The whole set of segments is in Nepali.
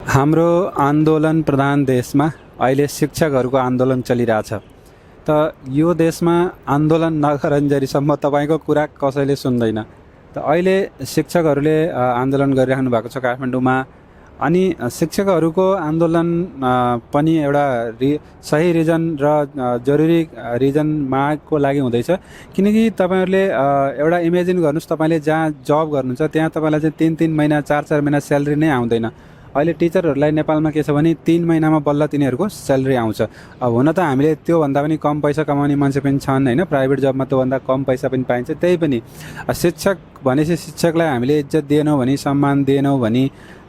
हाम्रो आन्दोलन प्रधान देशमा अहिले शिक्षकहरूको आन्दोलन चलिरहेछ। त यो देशमा आन्दोलन नगरुन्जेलीसम्म तपाईँको कुरा कसैले सुन्दैन। त अहिले शिक्षकहरूले आन्दोलन गरिराख्नु भएको छ काठमाडौँमा। अनि शिक्षकहरूको आन्दोलन पनि एउटा सही रिजन र जरुरी रिजन मागको लागि हुँदैछ। किनकि तपाईँहरूले एउटा इमेजिन गर्नुहोस्, तपाईँले जहाँ जब गर्नुहुन्छ त्यहाँ तपाईँलाई चाहिँ 3-3 महिना 4-4 महिना स्यालेरी नै आउँदैन। अहिले टिचरहरूलाई नेपालमा के छ भने 3 महिनामा बल्ल तिनीहरूको स्यालेरी आउँछ। अब हुन त हामीले त्योभन्दा पनि कम पैसा कमाउने मान्छे पनि छन् होइन, प्राइभेट जबमा त्योभन्दा कम पैसा पनि पाइन्छ। त्यही पनि शिक्षक भनेपछि शिक्षकलाई हामीले इज्जत दिएनौँ भने, सम्मान दिएनौँ भने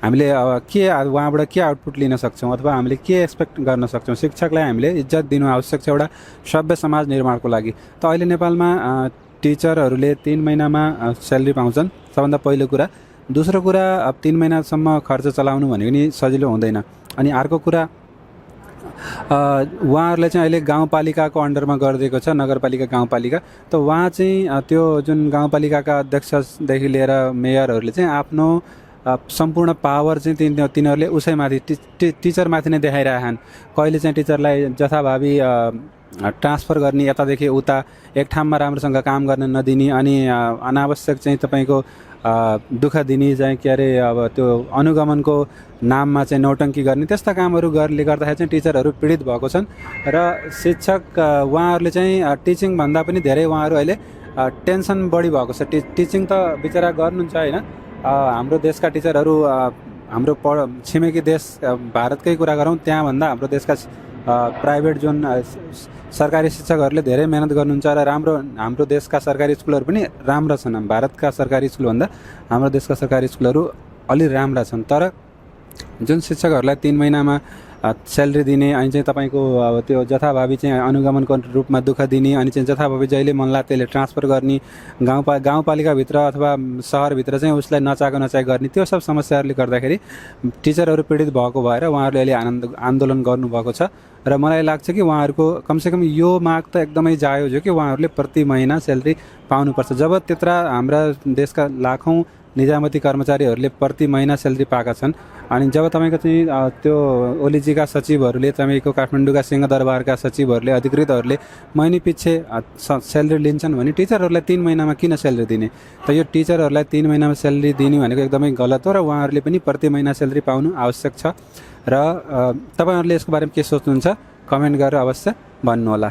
हामीले के उहाँबाट के आउटपुट लिन सक्छौँ अथवा हामीले के एक्सपेक्ट गर्न सक्छौँ। शिक्षकलाई हामीले इज्जत दिनु आवश्यक छ एउटा सभ्य समाज निर्माणको लागि। त अहिले नेपालमा टिचरहरूले 3 महिनामा स्यालेरी पाउँछन्, सबभन्दा पहिलो कुरा। दोस्रो कुरा, अब 3 महिनासम्म खर्च चलाउनु भनेको नि सजिलो हुँदैन। अनि अर्को कुरा, उहाँहरूले चाहिँ अहिले गाउँपालिकाको अन्डरमा गरिदिएको छ, नगरपालिका गाउँपालिका। त उहाँ चाहिँ त्यो जुन गाउँपालिकाका अध्यक्षदेखि लिएर मेयरहरूले चाहिँ आफ्नो सम्पूर्ण पावर चाहिँ तिनीहरूले उसैमाथि टिचरमाथि नै देखाइरहेछन्। कहिले चाहिँ टिचरलाई जथाभावी ट्रान्सफर गर्ने, यतादेखि उता एक ठाउँमा राम्रोसँग काम गर्न नदिने, अनि अनावश्यक चाहिँ तपाईँको दुःख दिने, चाहिँ के अरे अब त्यो अनुगमनको नाममा चाहिँ नौटङ्की गर्ने, त्यस्ता कामहरू गर्दाखेरि चाहिँ टिचरहरू पीडित भएको छन्। र शिक्षक उहाँहरूले चाहिँ टिचिङ भन्दा पनि धेरै उहाँहरू अहिले टेन्सन बढी भएको छ। टिचिङ त बिचरा गर्नुहुन्छ होइन। हाम्रो देशका टिचरहरू, हाम्रो छिमेकी देश भारतकै कुरा गरौँ, त्यहाँभन्दा हाम्रो देशका प्राइभेट जुन सरकारी शिक्षकहरूले धेरै मेहनत गर्नुहुन्छ र हाम्रो देशका सरकारी स्कुलहरू पनि राम्रा छन्। भारतका सरकारी स्कुलभन्दा हाम्रो देशका सरकारी स्कुलहरू अलि राम्रा छन्। तर जुन शिक्षकहरूलाई 3 महिनामा स्यालेरी दिने, अनि चाहिँ तपाईँको अब त्यो जथाभावी चाहिँ अनुगमनको रूपमा दुःख दिने, अनि चाहिँ जथाभावी जहिले मन लाग्यो त्यसले ट्रान्सफर गर्ने, गाउँपालिकाभित्र अथवा सहरभित्र चाहिँ उसलाई नचाएको गर्ने, त्यो सब समस्याहरूले गर्दाखेरि टिचरहरू पीडित भएको भएर उहाँहरूले अहिले आन्दोलन गर्नुभएको छ। र मलाई लाग्छ कि उहाँहरूको कमसेकम यो माग त एकदमै जायज हो कि उहाँहरूले प्रति महिना स्यालेरी पाउनुपर्छ। जब त्यत्रा हाम्रा देशका लाखौँ निजामती कर्मचारीहरूले प्रति महिना स्यालेरी पाएका छन्, अनि जब तपाईँको चाहिँ त्यो ओलीजीका सचिवहरूले, तपाईँको काठमाडौँका सिंहदरबारका सचिवहरूले, अधिकृतहरूले महिना पछि स्यालेरी लिन्छन् भने टिचरहरूलाई 3 महिनामा किन स्यालेरी दिने? त यो टिचरहरूलाई 3 महिनामा स्यालेरी दिने भनेको एकदमै गलत हो र उहाँहरूले पनि प्रति महिना स्यालेरी पाउनु आवश्यक छ। र तपाईँहरूले यसको बारेमा के सोच्नुहुन्छ कमेन्ट गरेर अवश्य भन्नुहोला।